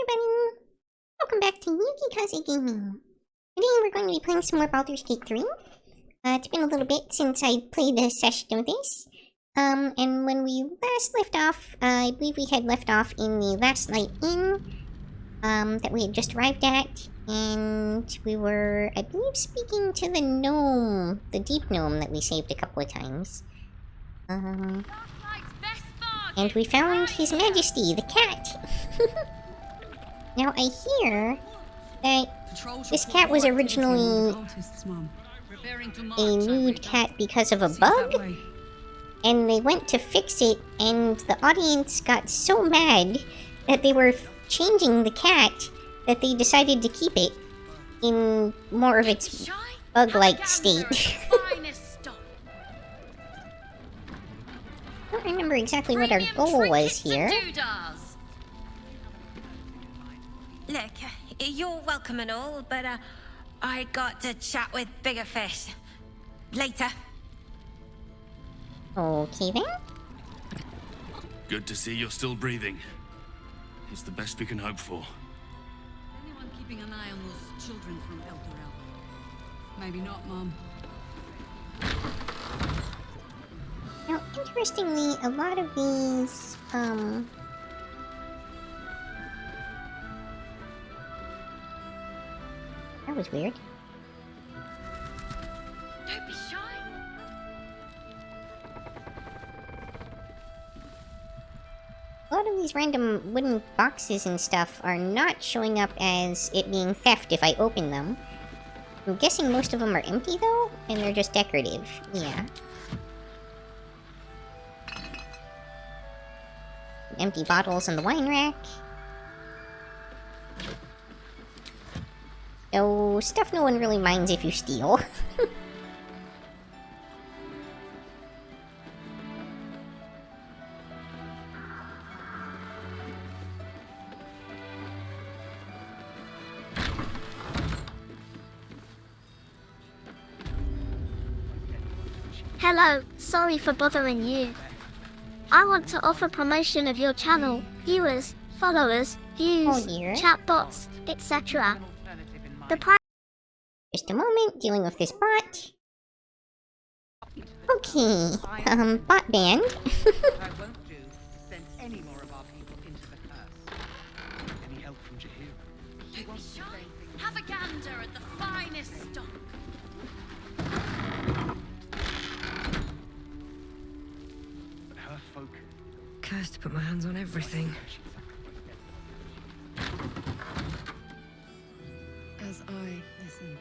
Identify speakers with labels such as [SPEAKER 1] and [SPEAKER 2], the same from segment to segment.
[SPEAKER 1] everybody! Welcome back to Yukikaze Gaming. Today we're going to be playing some more Baldurs Gate 3. It's been a little bit since I played a session of this. And when we last left off, I believe we had left off in the Last Night Inn, that we had just arrived at. And we were, I believe, speaking to the gnome, the deep gnome that we saved a couple of times. And we found His Majesty, the cat. Now, I hear that this cat was originally a nude cat because of a bug, and they went to fix it, and the audience got so mad that they were changing the cat that they decided to keep it in more of its bug-like state. I don't remember exactly what our goal was here.
[SPEAKER 2] Look, you're welcome and all, but I got to chat with bigger fish. Later.
[SPEAKER 1] Okay then.
[SPEAKER 3] Good to see you're still breathing. It's the best we can hope for.
[SPEAKER 4] Anyone keeping an eye on those children from El Dorado? Maybe not, Mom.
[SPEAKER 1] Now, interestingly, a lot of these, that was weird.
[SPEAKER 2] Don't be shy.
[SPEAKER 1] A lot of these random wooden boxes and stuff are not showing up as it being theft if I open them. I'm guessing most of them are empty though, and they're just decorative. Yeah. Empty bottles on the wine rack. So, stuff no one really minds if you steal.
[SPEAKER 5] Hello, sorry for bothering you. I want to offer promotion of your channel, viewers, followers, views, chatbots, etc. The price.
[SPEAKER 1] Just a moment, dealing with this bot. Okay, bot banned.
[SPEAKER 6] I won't do send any more of our people into the curse. Any help from Jahir?
[SPEAKER 2] Don't be shy. Have a gander at the finest stock.
[SPEAKER 6] But her folk.
[SPEAKER 7] Cursed to put my hands on everything. As I listen.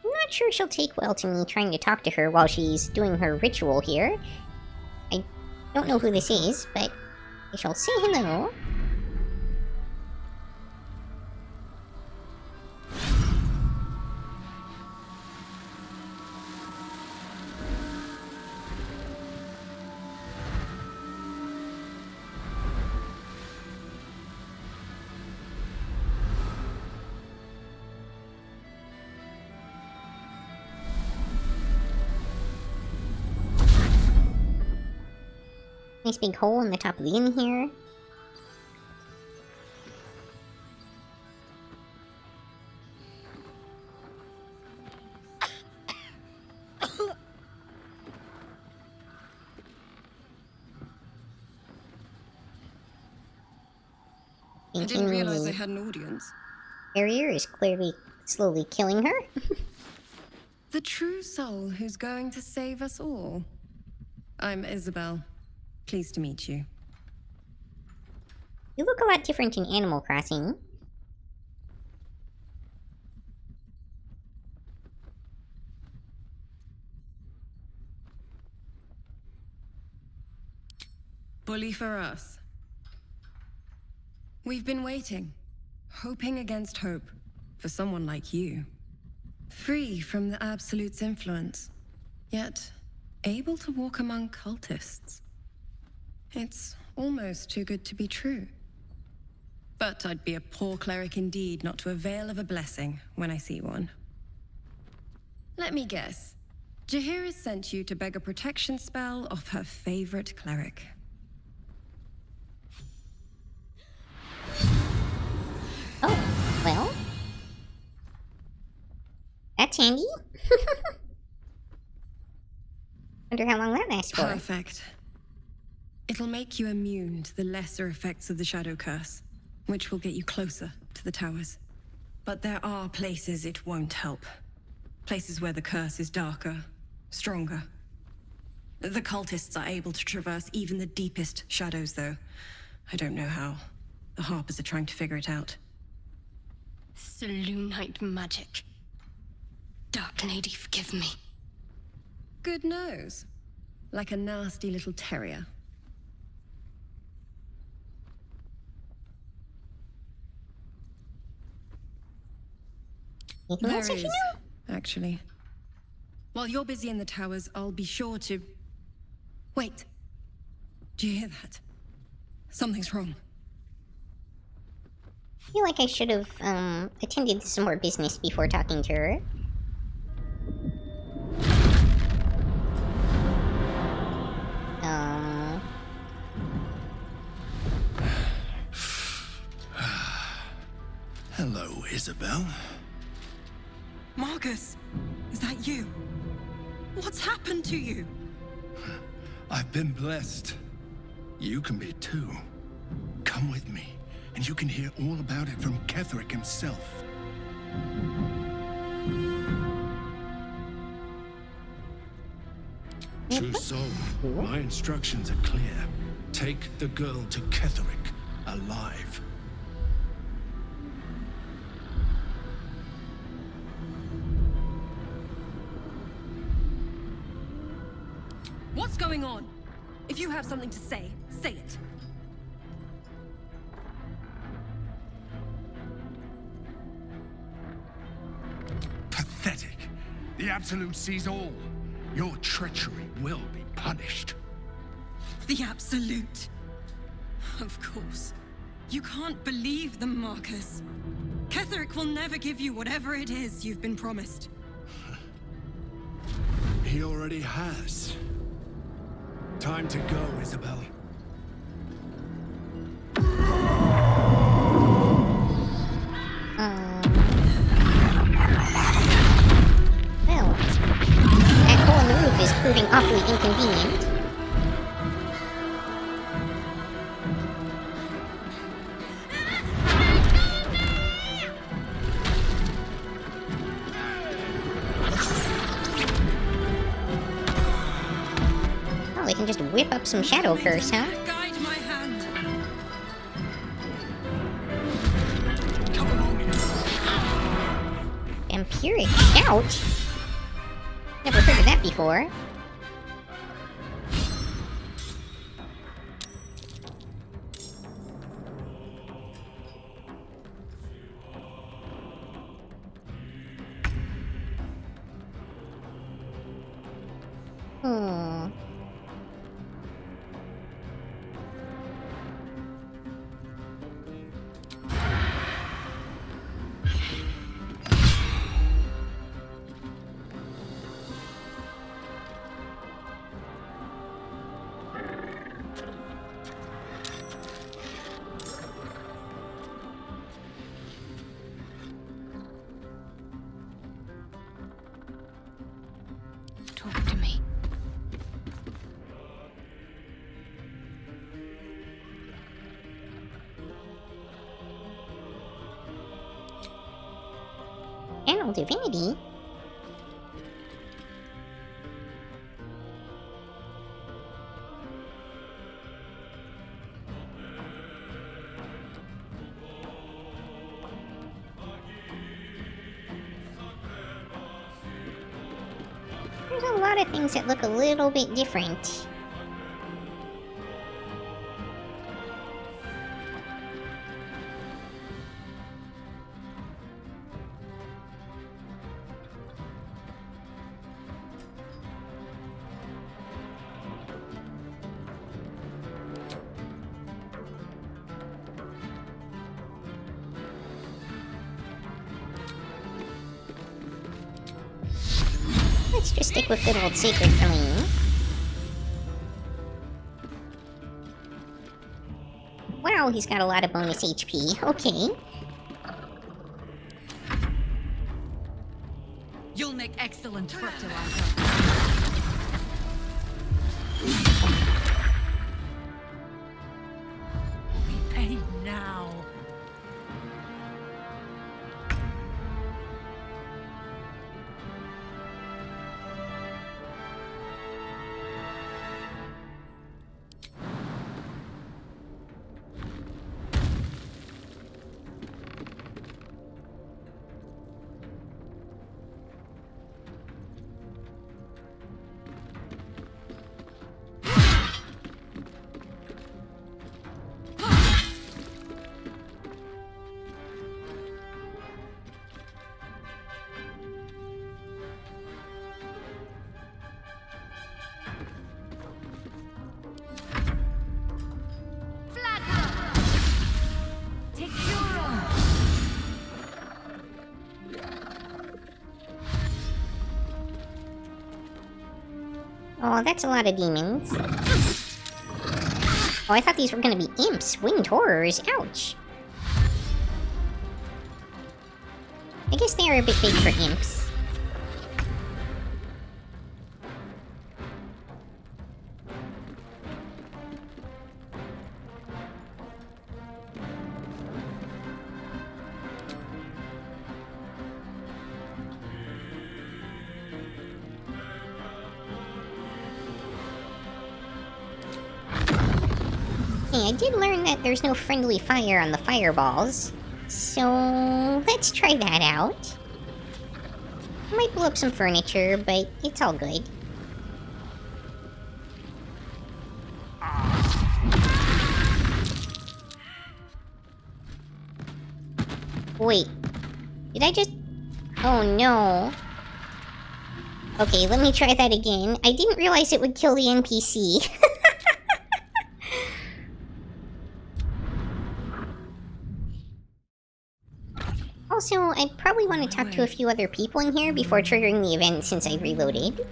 [SPEAKER 1] I'm not sure she'll take well to me trying to talk to her while she's doing her ritual here. I don't know who this is, but I shall say hello. Nice big hole in the top of the inn here.
[SPEAKER 7] I didn't realize I had an audience.
[SPEAKER 1] Barrier is clearly slowly killing her.
[SPEAKER 7] The true soul who's going to save us all. I'm Isabel. Pleased to meet you.
[SPEAKER 1] You look a lot different in Animal Crossing.
[SPEAKER 7] Bully for us. We've been waiting, hoping against hope, for someone like you. Free from the Absolute's influence, yet able to walk among cultists. It's almost too good to be true. But I'd be a poor cleric indeed not to avail of a blessing when I see one. Let me guess. Jaheira's sent you to beg a protection spell off her favorite cleric.
[SPEAKER 1] Oh, well. That's handy. Wonder how long that lasts for.
[SPEAKER 7] Perfect. It'll make you immune to the lesser effects of the Shadow Curse, which will get you closer to the towers. But there are places it won't help. Places where the curse is darker, stronger. The cultists are able to traverse even the deepest shadows, though. I don't know how. The Harpers are trying to figure it out.
[SPEAKER 8] Selûnite magic. Dark Lady, forgive me.
[SPEAKER 7] Good nose. Like a nasty little terrier. There is, actually. While you're busy in the towers, I'll be sure to... Wait. Do you hear that? Something's wrong.
[SPEAKER 1] I feel like I should have, attended to some more business before talking to her.
[SPEAKER 3] Hello, Isabel.
[SPEAKER 7] Marcus, is that you? What's happened to you?
[SPEAKER 3] I've been blessed. You can be too. Come with me, and you can hear all about it from Ketheric himself. True soul, my instructions are clear. Take the girl to Ketheric, alive.
[SPEAKER 7] What's going on? If you have something to say, say it.
[SPEAKER 3] Pathetic. The Absolute sees all. Your treachery will be punished.
[SPEAKER 7] The Absolute. Of course. You can't believe them, Marcus. Ketheric will never give you whatever it is you've been promised.
[SPEAKER 3] He already has. Time to go, Isabel.
[SPEAKER 1] Well, that hole in the roof is proving awfully inconvenient. Oh, we can just whip up some Shadow Curse, huh?
[SPEAKER 7] Guide my hand.
[SPEAKER 1] Vampiric Shout? Never heard of that before.
[SPEAKER 8] Talk to me.
[SPEAKER 1] Animal Divinity? There's a lot of things that look a little bit different. let's just stick with good old Sacred Flame. Wow, he's got a lot of bonus HP. Okay.
[SPEAKER 4] You'll make excellent fertilizer. We pay now.
[SPEAKER 1] Oh, that's a lot of demons. Oh, I thought these were gonna be imps. Winged horrors. Ouch. I guess they are a bit big for imps. Hey, I did learn that there's no friendly fire on the fireballs, so let's try that out. I might blow up some furniture, but it's all good. Wait, did I just... Oh no. Okay, let me try that again. I didn't realize it would kill the NPC. Also, I probably want to talk to a few other people in here before triggering the event since I reloaded.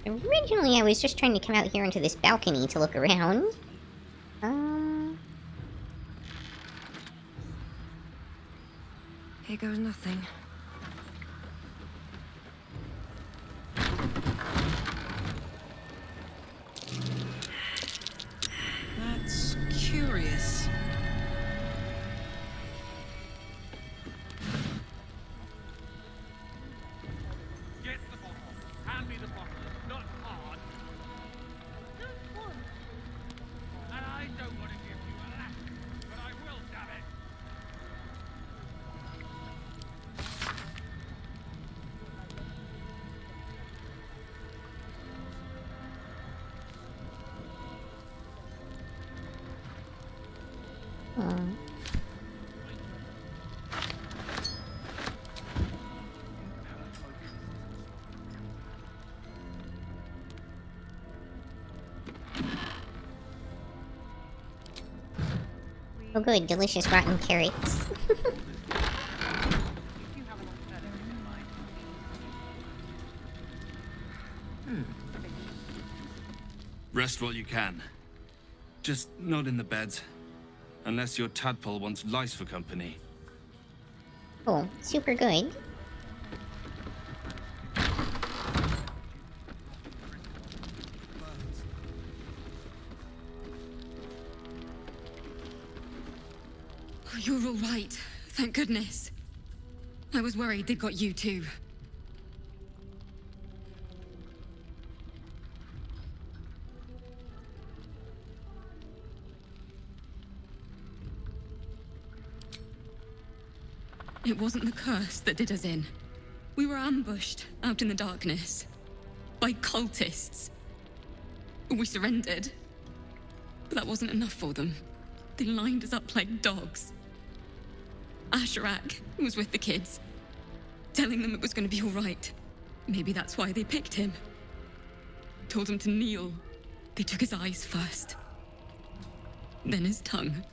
[SPEAKER 1] Originally, I was just trying to come out here onto this balcony to look around.
[SPEAKER 7] Here goes nothing.
[SPEAKER 4] That's curious.
[SPEAKER 6] Get the bottle. Hand me the bottle. Not hard. And I don't want to give you a laugh, but I will, damn it.
[SPEAKER 1] Oh good, delicious rotten carrots.
[SPEAKER 9] Rest while you can. Just not in the beds. Unless your tadpole wants lice for company.
[SPEAKER 1] Oh, super good.
[SPEAKER 7] Oh, you're all right. Thank goodness. I was worried they'd got you too. It wasn't the curse that did us in. We were ambushed out in the darkness by cultists. We surrendered, but that wasn't enough for them. They lined us up like dogs. Asherak was with the kids, telling them it was going to be all right. Maybe that's why they picked him. Told him to kneel. They took his eyes first, then his tongue.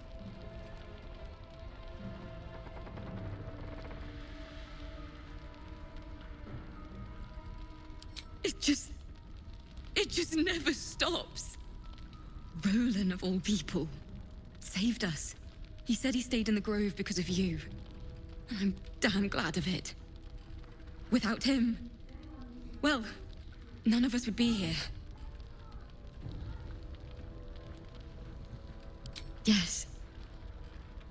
[SPEAKER 8] It just never stops. Roland, of all people, saved us. He said he stayed in the grove because of you. And I'm damn glad of it. Without him, well, none of us would be here. Yes.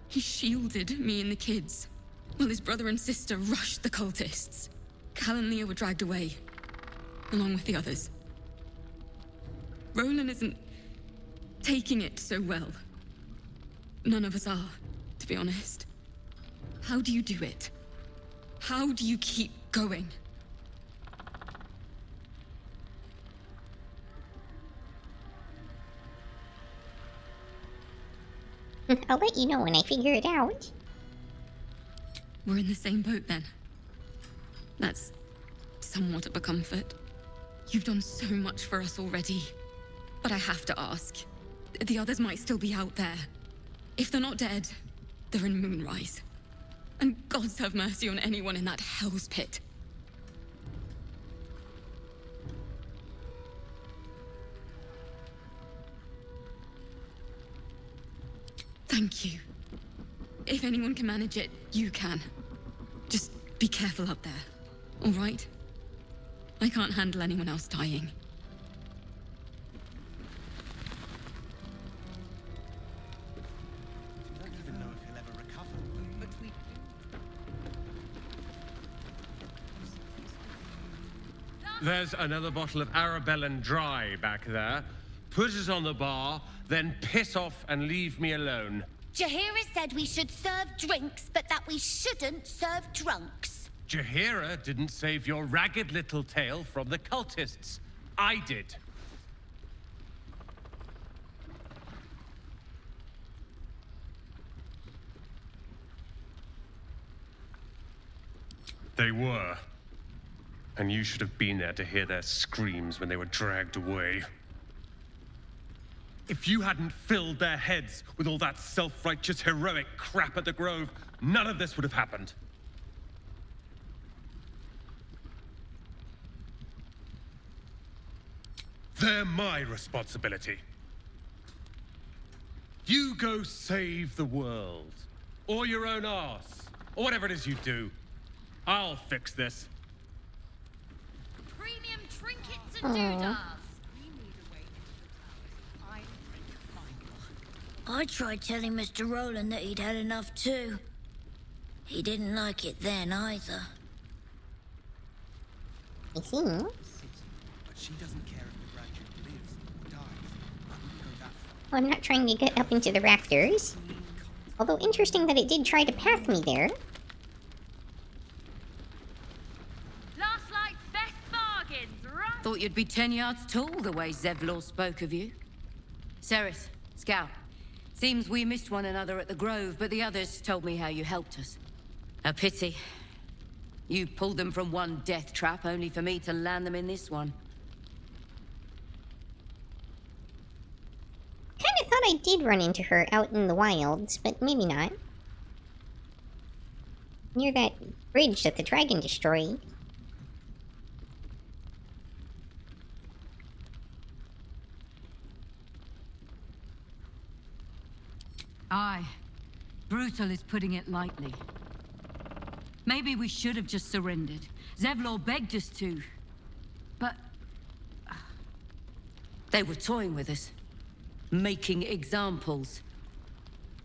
[SPEAKER 8] He shielded me and the kids, while his brother and sister rushed the cultists. Cal and Leah were dragged away, along with the others. Roland isn't taking it so well. None of us are, to be honest. How do you do it? How do you keep going?
[SPEAKER 1] I'll let you know when I figure it out.
[SPEAKER 8] We're in the same boat then. That's somewhat of a comfort. You've done so much for us already. But I have to ask. The others might still be out there. If they're not dead, they're in Moonrise. And gods have mercy on anyone in that hell's pit. Thank you. If anyone can manage it, you can. Just be careful up there, all right? I can't handle anyone else dying.
[SPEAKER 6] I don't even know if he'll ever recover, but we...
[SPEAKER 10] There's another bottle of Arabellan Dry back there. Put it on the bar, then piss off and leave me alone.
[SPEAKER 11] Jaheira said we should serve drinks, but that we shouldn't serve drunks.
[SPEAKER 10] Jaheira didn't save your ragged little tail from the cultists. I did. They were. And you should have been there to hear their screams when they were dragged away. If you hadn't filled their heads with all that self-righteous, heroic crap at the Grove, none of this would have happened. They're my responsibility. You go save the world. Or your own arse. Or whatever it is you do. I'll fix this.
[SPEAKER 11] Premium trinkets and doodahs.
[SPEAKER 12] I tried telling Mr. Roland that he'd had enough too. He didn't like it then either.
[SPEAKER 1] I see.
[SPEAKER 6] But she doesn't care if the graduate lives or dies. I wouldn't go that far.
[SPEAKER 1] Well, I'm not trying to get up into the rafters. Although interesting that it did try to path me there.
[SPEAKER 11] Last night's best bargains, right?
[SPEAKER 13] Thought you'd be 10 yards tall the way Zevlor spoke of you. Sereth, Scout. Seems we missed one another at the Grove, but the others told me how you helped us. A pity. You pulled them from one death trap, only for me to land them in this one.
[SPEAKER 1] Kinda thought I did run into her out in the wilds, but maybe not. Near that bridge that the dragon destroyed.
[SPEAKER 4] Aye. Brutal is putting it lightly. Maybe we should have just surrendered. Zevlor begged us to. But...
[SPEAKER 13] They were toying with us. Making examples.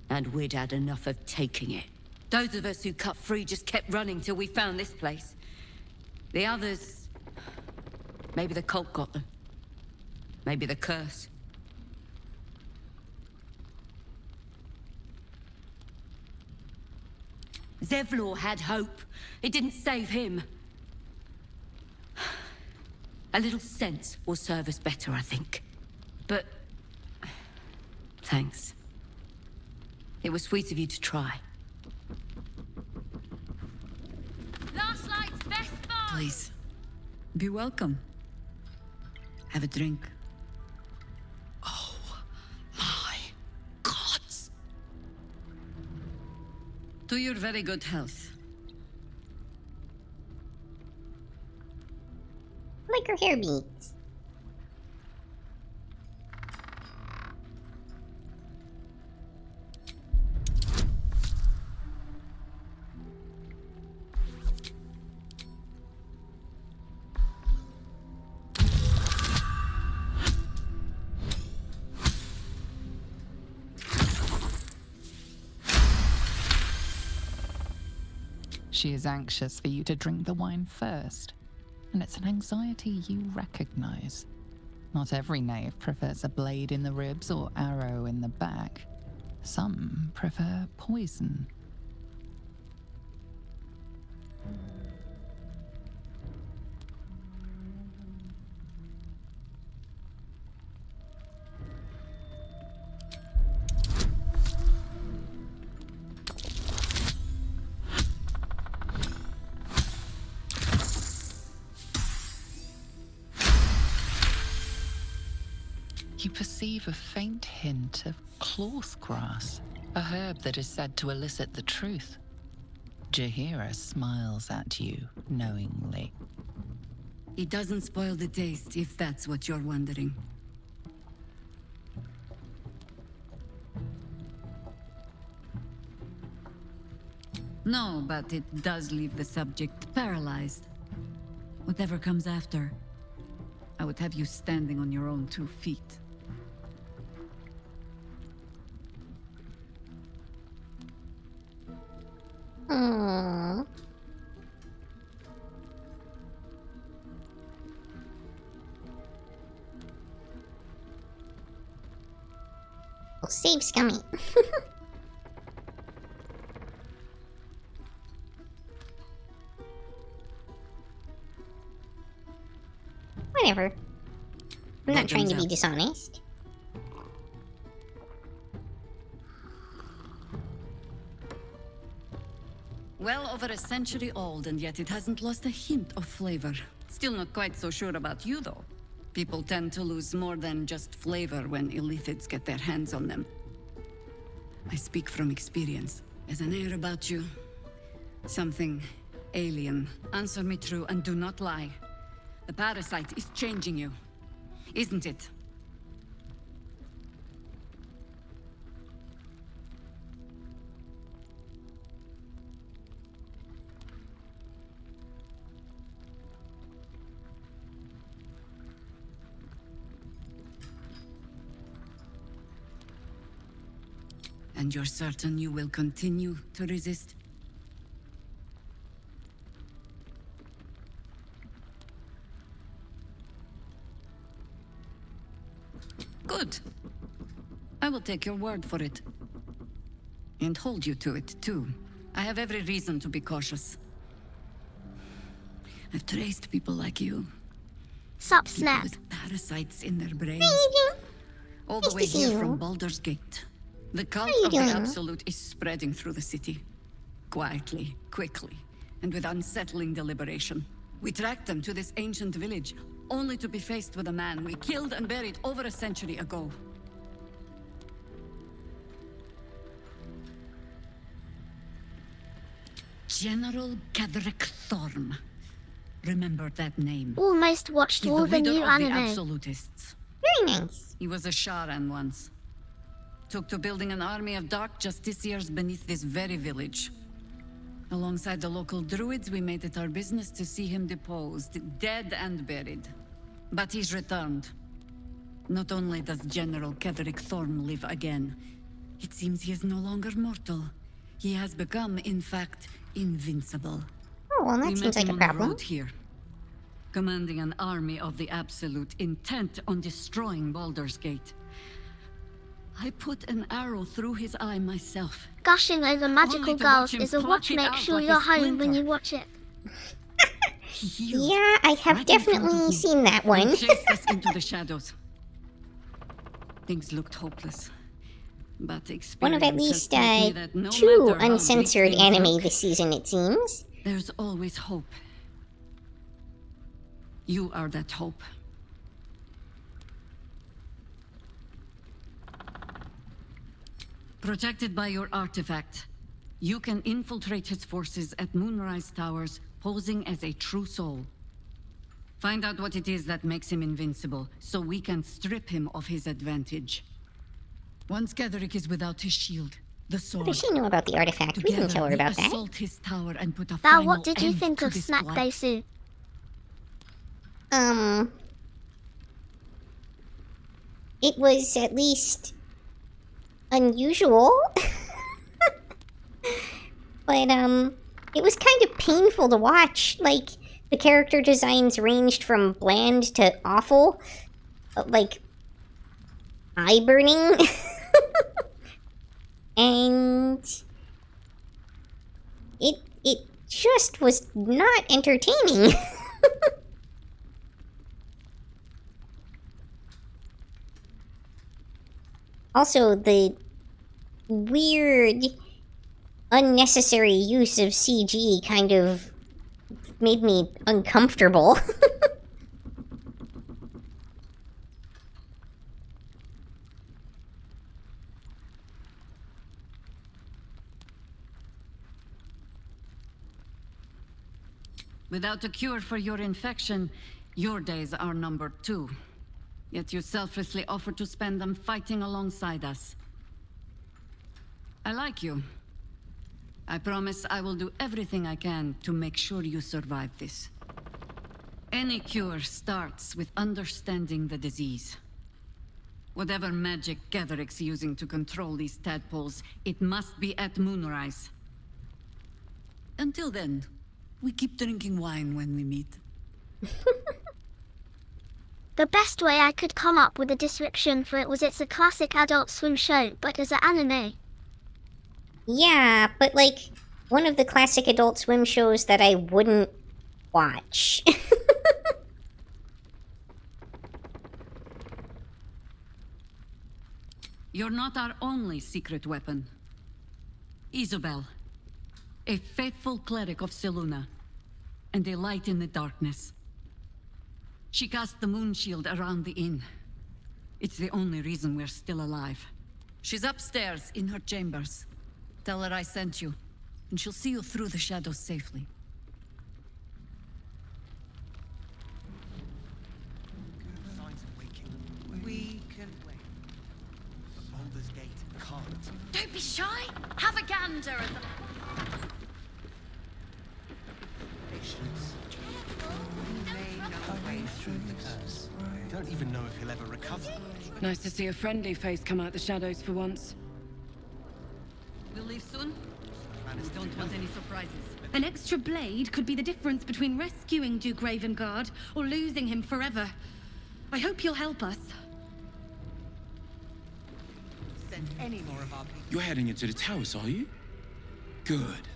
[SPEAKER 13] And we'd had enough of taking it. Those of us who cut free just kept running till we found this place. The others... Maybe the cult got them. Maybe the curse. Zevlor had hope. It didn't save him. A little sense will serve us better, I think. But... thanks. It was sweet of you to try.
[SPEAKER 11] Last night's best bar.
[SPEAKER 4] please, be welcome. Have a drink.
[SPEAKER 8] Oh, my gods.
[SPEAKER 4] To your very good health.
[SPEAKER 1] I like her Prayer beads.
[SPEAKER 14] She is anxious for you to drink the wine first, and it's an anxiety you recognize. Not every knave prefers a blade in the ribs or arrow in the back. Some prefer poison. You perceive a faint hint of cloth grass, a herb that is said to elicit the truth. Jahira smiles at you knowingly.
[SPEAKER 4] It doesn't spoil the taste, if that's what you're wondering. No, but it does leave the subject paralyzed. Whatever comes after, I would have you standing on your own 2 feet.
[SPEAKER 1] Aww. Well, save Scummy. Whatever. I'm not trying to be dishonest.
[SPEAKER 4] Well over a century old, and yet it hasn't lost a hint of flavor. Still not quite so sure about you, though. People tend to lose more than just flavor when illithids get their hands on them. I speak from experience. There's an air about you. Something alien. Answer me true and do not lie. The parasite is changing you, isn't it? And you're certain you will continue to resist? Good. I will take your word for it. And hold you to it, too. I have every reason to be cautious. I've traced people like you.
[SPEAKER 5] Sup,
[SPEAKER 4] People
[SPEAKER 5] Snap?
[SPEAKER 4] with parasites in their brains. All the
[SPEAKER 1] Nice
[SPEAKER 4] way
[SPEAKER 1] to see
[SPEAKER 4] here
[SPEAKER 1] you.
[SPEAKER 4] from Baldurs Gate. The cult
[SPEAKER 1] you
[SPEAKER 4] of the
[SPEAKER 1] doing?
[SPEAKER 4] Absolute is spreading through the city. Quietly, quickly, and with unsettling deliberation. We tracked them to this ancient village, only to be faced with a man we killed and buried over a century ago. General Cadric Thorm. Remember that name.
[SPEAKER 5] Almost watched
[SPEAKER 4] He's
[SPEAKER 5] all the
[SPEAKER 4] leader
[SPEAKER 5] new
[SPEAKER 4] of the
[SPEAKER 5] anime.
[SPEAKER 4] Absolutists.
[SPEAKER 1] Very nice.
[SPEAKER 4] He was a Sharan once. Took to building an army of dark justiciars beneath this very village. Alongside the local druids, we made it our business to see him deposed, dead and buried. But he's returned. Not only does General Cadric Thorm live again, it seems he is no longer mortal. He has become, in fact, invincible.
[SPEAKER 1] Oh, well, that
[SPEAKER 4] We
[SPEAKER 1] seems
[SPEAKER 4] met
[SPEAKER 1] like
[SPEAKER 4] him
[SPEAKER 1] a
[SPEAKER 4] on the
[SPEAKER 1] problem.
[SPEAKER 4] road here, commanding an army of the Absolute, intent on destroying Baldurs Gate. I put an arrow through his eye myself.
[SPEAKER 5] Gushing over magical
[SPEAKER 4] Only to watch
[SPEAKER 5] girls
[SPEAKER 4] him
[SPEAKER 5] is a
[SPEAKER 4] pluck
[SPEAKER 5] watch.
[SPEAKER 4] it
[SPEAKER 5] Make
[SPEAKER 4] out
[SPEAKER 5] sure
[SPEAKER 4] like a
[SPEAKER 5] you're home when
[SPEAKER 4] splinter.
[SPEAKER 5] you watch it.
[SPEAKER 1] Yeah, I have
[SPEAKER 4] Right in front of
[SPEAKER 1] definitely
[SPEAKER 4] me.
[SPEAKER 1] seen that
[SPEAKER 4] And
[SPEAKER 1] one.
[SPEAKER 4] chased us into the shadows. Things looked hopeless. But
[SPEAKER 1] One of at
[SPEAKER 4] experience has
[SPEAKER 1] least
[SPEAKER 4] taught me that no
[SPEAKER 1] two
[SPEAKER 4] matter how
[SPEAKER 1] uncensored
[SPEAKER 4] bleak things
[SPEAKER 1] anime
[SPEAKER 4] look,
[SPEAKER 1] this season, it seems.
[SPEAKER 4] there's always hope. You are that hope. Protected by your artifact, you can infiltrate his forces at Moonrise Towers, posing as a true soul. Find out what it is that makes him invincible, so we can strip him of his advantage. Once Ketheric is without his shield, the sword...
[SPEAKER 1] What does she know about the artifact? We can tell her about that.
[SPEAKER 4] Assault his tower and put a
[SPEAKER 5] Now,
[SPEAKER 4] final
[SPEAKER 5] what did you
[SPEAKER 4] end
[SPEAKER 5] think
[SPEAKER 4] to
[SPEAKER 5] of
[SPEAKER 4] this
[SPEAKER 5] Snack
[SPEAKER 4] blight.
[SPEAKER 5] Daisu?
[SPEAKER 1] It was at least unusual. But, it was kind of painful to watch. Like, the character designs ranged from bland to awful. Like, eye-burning. And it just was not entertaining. Also, the weird, unnecessary use of CG kind of made me uncomfortable.
[SPEAKER 4] Without a cure for your infection, your days are numbered too. Yet you selflessly offer to spend them fighting alongside us. I like you. I promise I will do everything I can to make sure you survive this. Any cure starts with understanding the disease. Whatever magic Ketheric's using to control these tadpoles, it must be at moonrise. Until then, we keep drinking wine when we meet.
[SPEAKER 5] The best way I could come up with a description for it was it's a classic Adult Swim show, but as an anime.
[SPEAKER 1] Yeah, but like, one of the classic Adult Swim shows that I wouldn't watch.
[SPEAKER 4] You're not our only secret weapon. Isobel, a faithful cleric of Selûne, and a light in the darkness. She cast the moon shield around the inn. It's the only reason we're still alive. She's upstairs in her chambers. Tell her I sent you, and she'll see you through the shadows safely.
[SPEAKER 6] Signs of waking. We can wait. Baldurs Gate can't.
[SPEAKER 11] Don't be shy. Have a gander at the...
[SPEAKER 6] Patience. We may know a way through the curse. We don't even know if he'll ever recover.
[SPEAKER 15] Nice to see a friendly face come out the shadows for once.
[SPEAKER 4] We'll leave soon? We don't want any surprises.
[SPEAKER 16] An extra blade could be the difference between rescuing Duke Ravengard or losing him forever. I hope you'll help us.
[SPEAKER 6] Send any more of our people.
[SPEAKER 17] You're heading into the towers, are you? Good.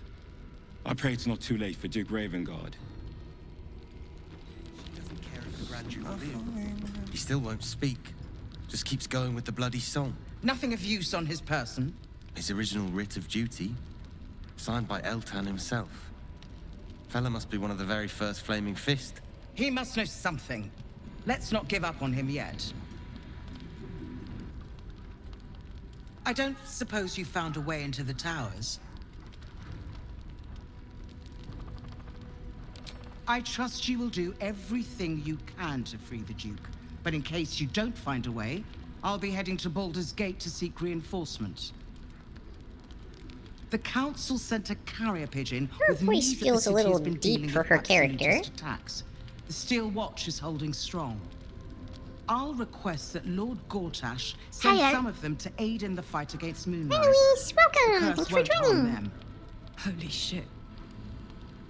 [SPEAKER 17] I pray it's not too late for Duke Ravengard.
[SPEAKER 6] She doesn't care if the Grand Duke live. He still won't speak. Just keeps going with the bloody song.
[SPEAKER 18] Nothing of use on his person.
[SPEAKER 6] His original writ of duty, signed by Eltan himself. Fella must be one of the very first Flaming Fist.
[SPEAKER 18] He must know something. Let's not give up on him yet. I don't suppose you found a way into the towers? I trust you will do everything you can to free the Duke. But in case you don't find a way, I'll be heading to Baldurs Gate to seek reinforcements. The council sent a carrier pigeon
[SPEAKER 1] Her
[SPEAKER 18] with
[SPEAKER 1] voice
[SPEAKER 18] news that
[SPEAKER 1] feels
[SPEAKER 18] the
[SPEAKER 1] a
[SPEAKER 18] city
[SPEAKER 1] little
[SPEAKER 18] has been
[SPEAKER 1] deep
[SPEAKER 18] dealing
[SPEAKER 1] for
[SPEAKER 18] with
[SPEAKER 1] her
[SPEAKER 18] absolutist
[SPEAKER 1] character.
[SPEAKER 18] attacks. The Steel Watch is holding strong. I'll request that Lord Gortash send
[SPEAKER 5] Hello.
[SPEAKER 18] some of them to aid in the fight against Moonrise.
[SPEAKER 1] Eloise, welcome!
[SPEAKER 18] The curse
[SPEAKER 1] Thanks for
[SPEAKER 18] won't harm
[SPEAKER 1] joining.
[SPEAKER 18] them.
[SPEAKER 19] Holy shit.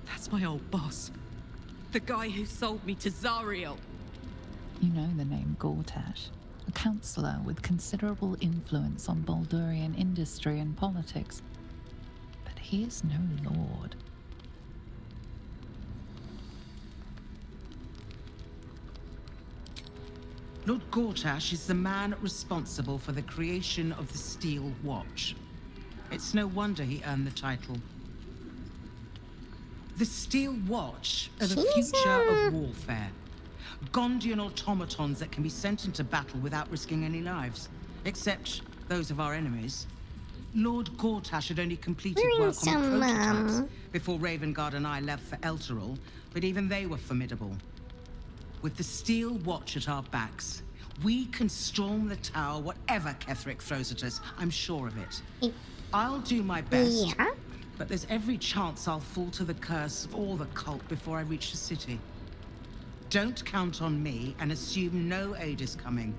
[SPEAKER 19] That's my old boss. The guy who sold me to Zariel.
[SPEAKER 14] You know the name Gortash, a councillor with considerable influence on Baldurian industry and politics. But he is no lord.
[SPEAKER 18] Lord Gortash is the man responsible for the creation of the Steel Watch. It's no wonder he earned the title. The Steel Watch are the future of warfare. Gondian automatons that can be sent into battle without risking any lives. Except those of our enemies. Lord Gortash had only completed
[SPEAKER 1] Wearing
[SPEAKER 18] work on the prototypes
[SPEAKER 1] some,
[SPEAKER 18] before Ravengard and I left for Elturel, but even they were formidable. With the steel watch at our backs, we can storm the tower whatever Ketherick throws at us. I'm sure of it. I'll do my best.
[SPEAKER 1] Yeah?
[SPEAKER 18] But there's every chance I'll fall to the curse or the cult before I reach the city. Don't count on me and assume no aid is coming.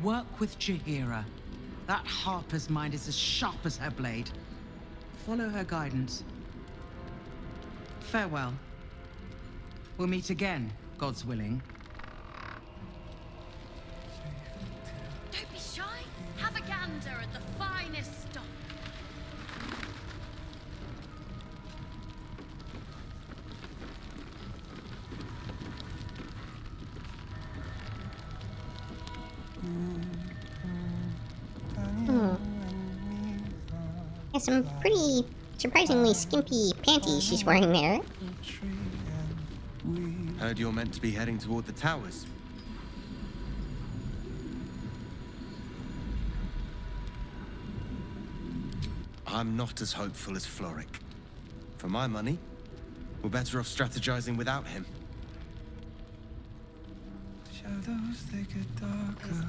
[SPEAKER 18] Work with Jaheira. That harper's mind is as sharp as her blade. Follow her guidance. Farewell. We'll meet again, God's willing.
[SPEAKER 8] Don't be shy. Have a gander at the finest stock.
[SPEAKER 1] Has some pretty surprisingly skimpy panties she's wearing there.
[SPEAKER 6] Heard you're meant to be heading toward the towers. I'm not as hopeful as Floric. For my money, we're better off strategizing without him.
[SPEAKER 3] Shadows, they get darker.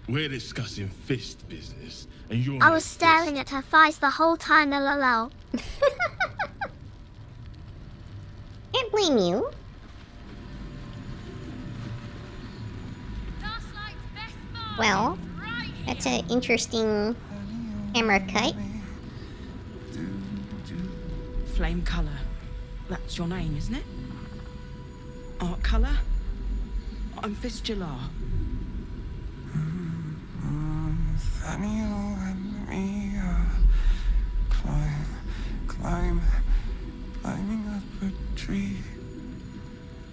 [SPEAKER 20] We're discussing fist business, and you're
[SPEAKER 5] I was staring at her thighs the whole time, lol.
[SPEAKER 1] Can't blame you. Well, that's an interesting camera cut.
[SPEAKER 21] Flame colour. That's your name, isn't it? Art colour? I'm Fistula.
[SPEAKER 3] Nathaniel and me climbing up a tree.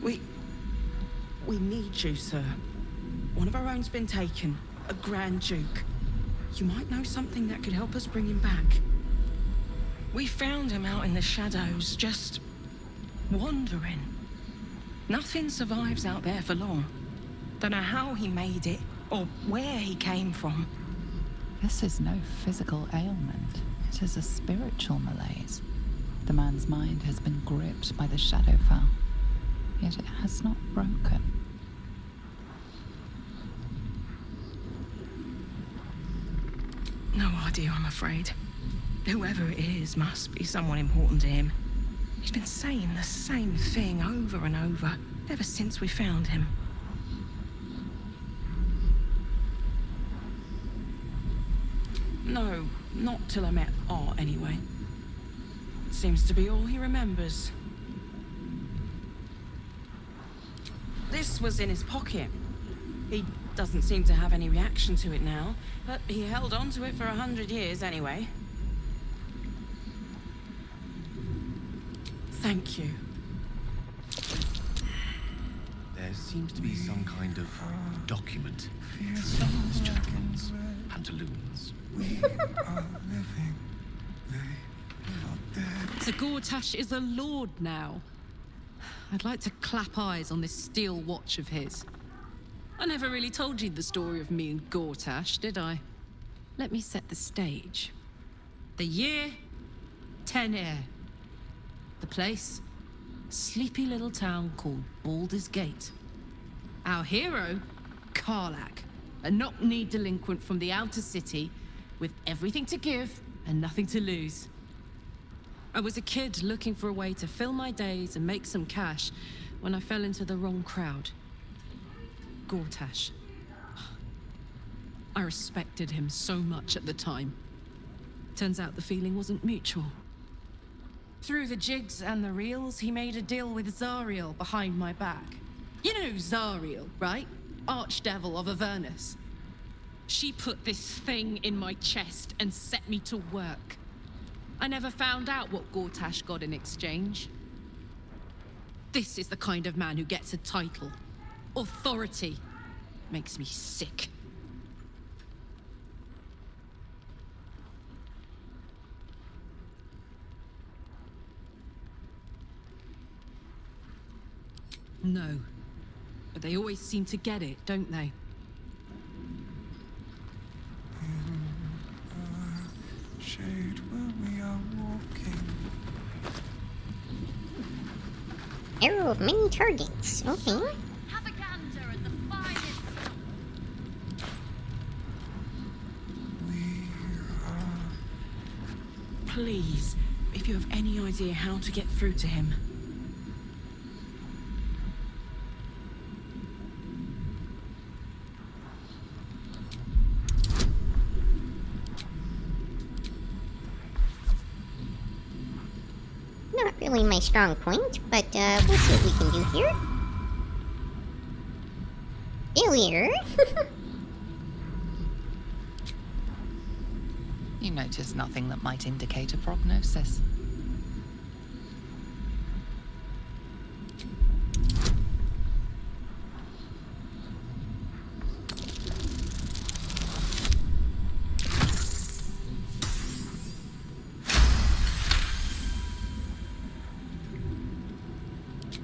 [SPEAKER 21] We need you, sir. One of our own's been taken, a Grand Duke. You might know something that could help us bring him back. We found him out in the shadows, just wandering. Nothing survives out there for long. Don't know how he made it, or where he came from.
[SPEAKER 14] This is no physical ailment. It is a spiritual malaise. The man's mind has been gripped by the Shadowfell, yet it has not broken.
[SPEAKER 21] No idea, I'm afraid. Whoever it is must be someone important to him. He's been saying the same thing over and over, ever since we found him. No, not till I met Art, anyway. Seems to be all he remembers. This was in his pocket. He doesn't seem to have any reaction to it now, but he held on to it for 100 years anyway. Thank you.
[SPEAKER 22] There seems to be some kind of document. Trees, jackets, pantaloons.
[SPEAKER 19] So Gortash is a lord now. I'd like to clap eyes on this steel watch of his. I never really told you the story of me and Gortash, did I? Let me set the stage. The year, 10 Air. The place, a sleepy little town called Baldurs Gate. Our hero, Karlach, a knock-kneed delinquent from the outer city, with everything to give and nothing to lose. I was a kid looking for a way to fill my days and make some cash when I fell into the wrong crowd. Gortash. I respected him so much at the time. Turns out the feeling wasn't mutual. Through the jigs and the reels, he made a deal with Zariel behind my back. You know Zariel, right? Archdevil of Avernus. She put this thing in my chest and set me to work. I never found out what Gortash got in exchange. This is the kind of man who gets a title. Authority. Makes me sick. No. But they always seem to get it, don't they?
[SPEAKER 3] Shade where we are walking.
[SPEAKER 1] Arrow of many targets. Okay.
[SPEAKER 11] Have a gander at the finest.
[SPEAKER 21] Please, if you have any idea how to get through to him.
[SPEAKER 1] Not really my strong point, but we'll see what we can do here. Failure.
[SPEAKER 14] You notice nothing that might indicate a prognosis.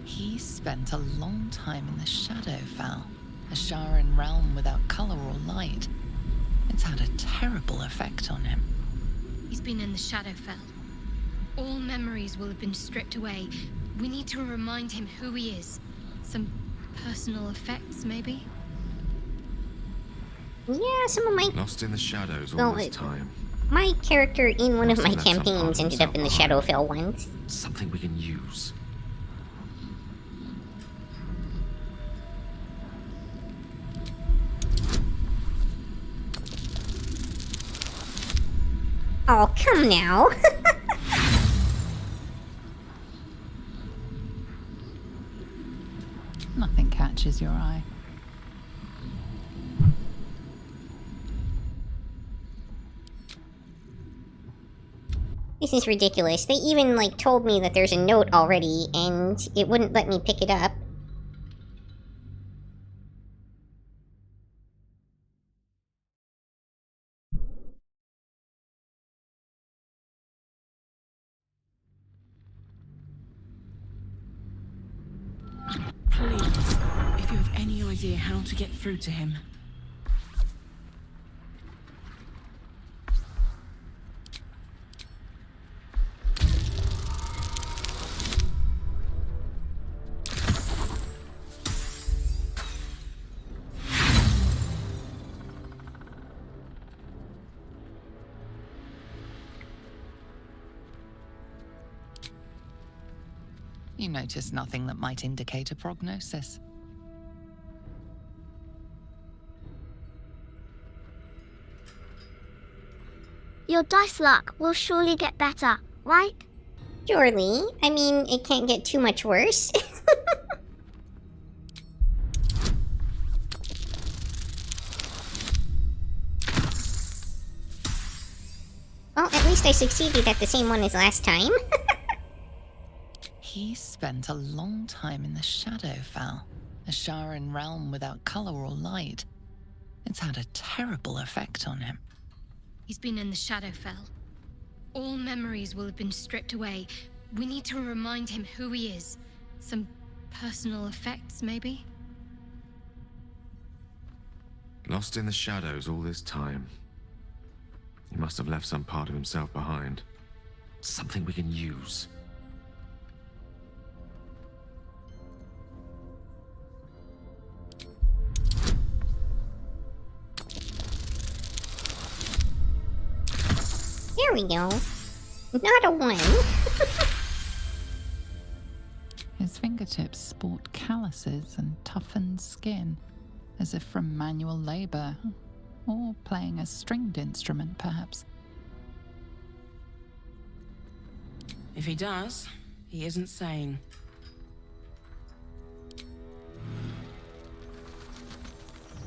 [SPEAKER 14] He spent a long time in the Shadowfell, a Sharan realm without color or light. It's had a terrible effect on him.
[SPEAKER 8] He's been in the Shadowfell. All memories will have been stripped away. We need to remind him who he is. Some personal effects, maybe?
[SPEAKER 1] Yeah, some of my...
[SPEAKER 2] Lost in the shadows all this time.
[SPEAKER 1] My character in one of my campaigns ended up in the Shadowfell once.
[SPEAKER 2] Something we can use.
[SPEAKER 1] Oh, come now.
[SPEAKER 14] Nothing catches your eye.
[SPEAKER 1] This is ridiculous. They even, like, told me that there's a note already, and it wouldn't let me pick it up.
[SPEAKER 21] Please, if you have any idea how to get through to him.
[SPEAKER 14] You notice nothing that might indicate a prognosis.
[SPEAKER 5] Your dice luck will surely get better, right?
[SPEAKER 1] Surely. I mean, it can't get too much worse. Well, at least I succeeded at the same one as last time.
[SPEAKER 14] He spent a long time in the Shadowfell, a Sharan realm without color or light. It's had a terrible effect on him.
[SPEAKER 8] He's been in the Shadowfell. All memories will have been stripped away. We need to remind him who he is. Some personal effects, maybe?
[SPEAKER 2] Lost in the shadows all this time. He must have left some part of himself behind. Something we can use.
[SPEAKER 1] There we go. Not a 1.
[SPEAKER 14] His fingertips sport calluses and toughened skin, as if from manual labor, or playing a stringed instrument, perhaps.
[SPEAKER 21] If he does, he isn't sane.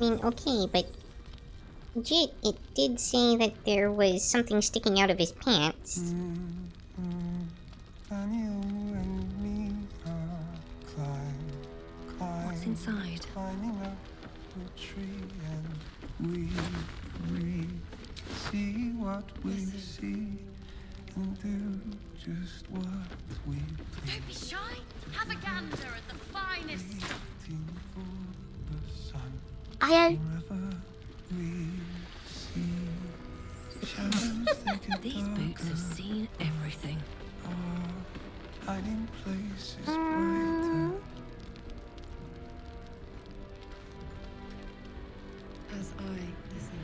[SPEAKER 1] I mean, okay, but... legit, it did say that there was something sticking out of his pants.
[SPEAKER 8] What's inside?
[SPEAKER 3] See what we see and do just what we please.
[SPEAKER 11] Don't be shy. Have a gander at the finest.
[SPEAKER 5] I
[SPEAKER 8] These boots have seen everything.
[SPEAKER 3] hiding places brighter.
[SPEAKER 4] As I listen.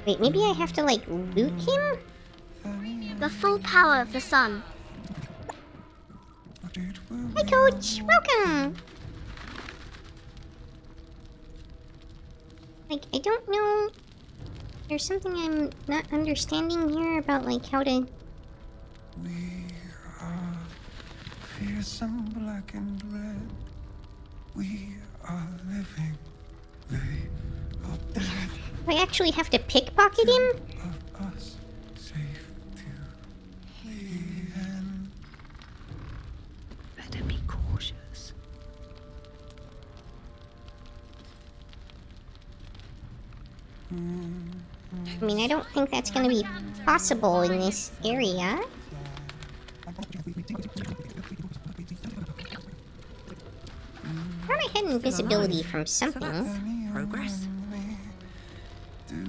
[SPEAKER 1] Wait, maybe I have to, like, loot him?
[SPEAKER 5] The full power of the sun.
[SPEAKER 1] Hi, Coach! Welcome! Like, I don't know... There's something I'm not understanding here about, like, how to...
[SPEAKER 3] We are fearsome, black and red. We are living. They are dead.
[SPEAKER 1] Do I actually have to pickpocket him?
[SPEAKER 3] Of us, safe to the end.
[SPEAKER 13] Better be cautious.
[SPEAKER 1] I mean, I don't think that's gonna be possible in this area. Thought I had invisibility from something.
[SPEAKER 13] Progress.
[SPEAKER 3] Do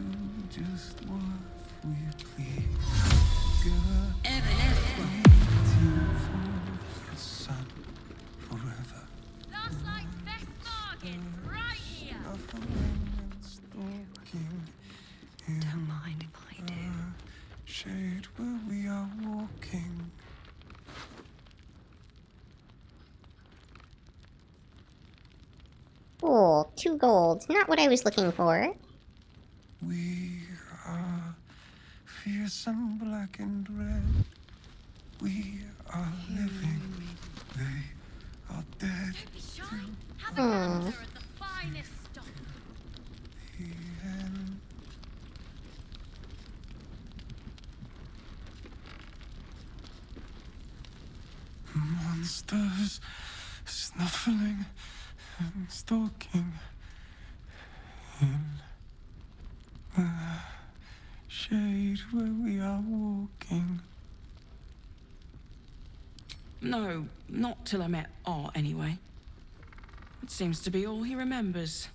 [SPEAKER 3] just what we please. Waiting for the sun forever.
[SPEAKER 11] Last night's best bargain, right here.
[SPEAKER 3] Snuffling and stalking in
[SPEAKER 13] Don't mind if I do.
[SPEAKER 3] the shade where we are walking.
[SPEAKER 1] Cool, 2 gold. Not what I was looking for.
[SPEAKER 3] We are fearsome, black and red. We are living. They are dead.
[SPEAKER 1] Hmm.
[SPEAKER 3] The end. Monsters snuffling and stalking in the shade where we are walking.
[SPEAKER 21] No, not till I met Art, anyway. It seems to be all he remembers.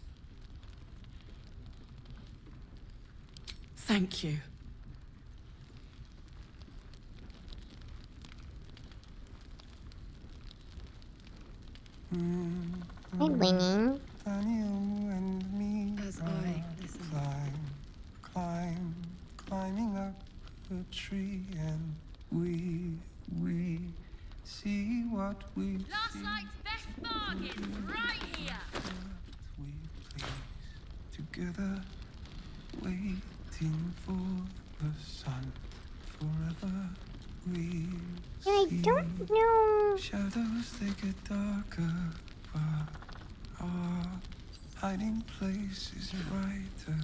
[SPEAKER 21] Thank you.
[SPEAKER 1] Headlining.
[SPEAKER 3] Daniel and me
[SPEAKER 4] As I listen.
[SPEAKER 3] climbing up a tree, and we see what we
[SPEAKER 11] Last
[SPEAKER 3] see.
[SPEAKER 11] night's best bargain, right here.
[SPEAKER 3] We please together, waiting for the sun forever. We
[SPEAKER 1] I don't know.
[SPEAKER 3] shadows, they get darker, but our hiding place is brighter.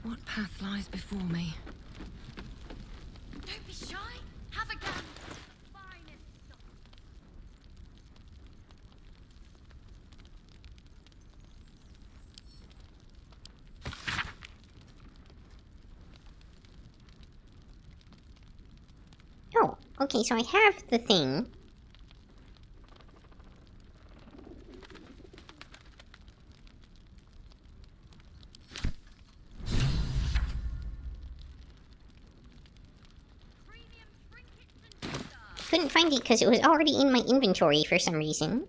[SPEAKER 13] What path lies before me?
[SPEAKER 11] Don't be shy. Have a gun.
[SPEAKER 1] Oh, okay, so I have the thing. Couldn't find it because it was already in my inventory for some reason.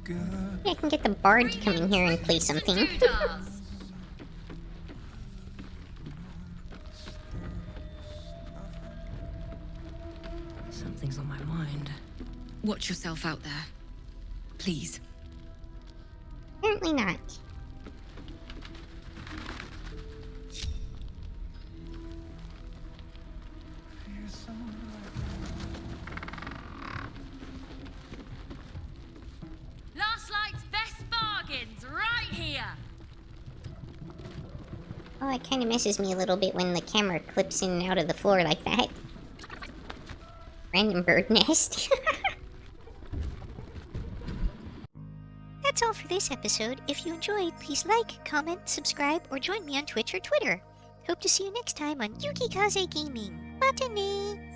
[SPEAKER 1] Maybe I can get the bard to come in here and play something.
[SPEAKER 13] Something's on my mind.
[SPEAKER 8] Watch yourself out there. Please.
[SPEAKER 1] Apparently not.
[SPEAKER 11] Last night's best bargains, right here.
[SPEAKER 1] Oh, it kind of messes me a little bit when the camera clips in and out of the floor like that. Random bird nest.
[SPEAKER 7] That's all for this episode. If you enjoyed, please like, comment, subscribe, or join me on Twitch or Twitter. Hope to see you next time on Yukikaze Gaming. Botany!